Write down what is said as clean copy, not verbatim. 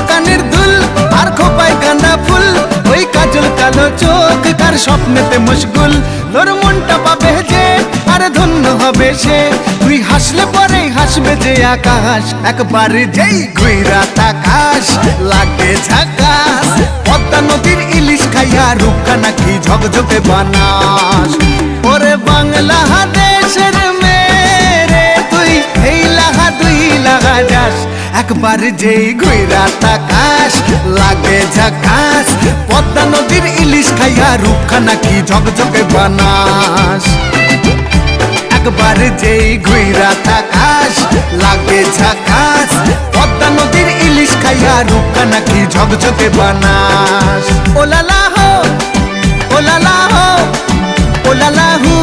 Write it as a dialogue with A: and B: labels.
A: কানের দুল আর খোপায় গাঁদা ফুল, ওই কাজল কালো চোখ কার স্বপ্নেতে মশগুল। তোর মনটা পাবে যে আর ধন্য হবে সে, তুই হাসলে পরে হাসবে যে আকাশ। একবার যেই ঘুইরা তাকাশ লাগে ঝাকাস, পদ্মা নদীর ইলিশ খাইয়া রূপখানা কি ঝকঝকে বানাস। ওরে বাংলা দেশের মেরে তুই এই লাহা দুই লাগা যাস, একবার যেই ঘুইরা তাকাস লাগে ঝাকাস, পদ্মা নদীর ইলিশ খাইয়া রূপখানা কি ঝকঝকে বানাস। একবার যেই ঘুইরা তাকাস লাগে ঝাকাস, পদ্মা নদীর ইলিশ খাইয়া রূপখানা কি ঝকঝকে বানাস। ও লালা হো, ও লালা হো, ও লালা হু।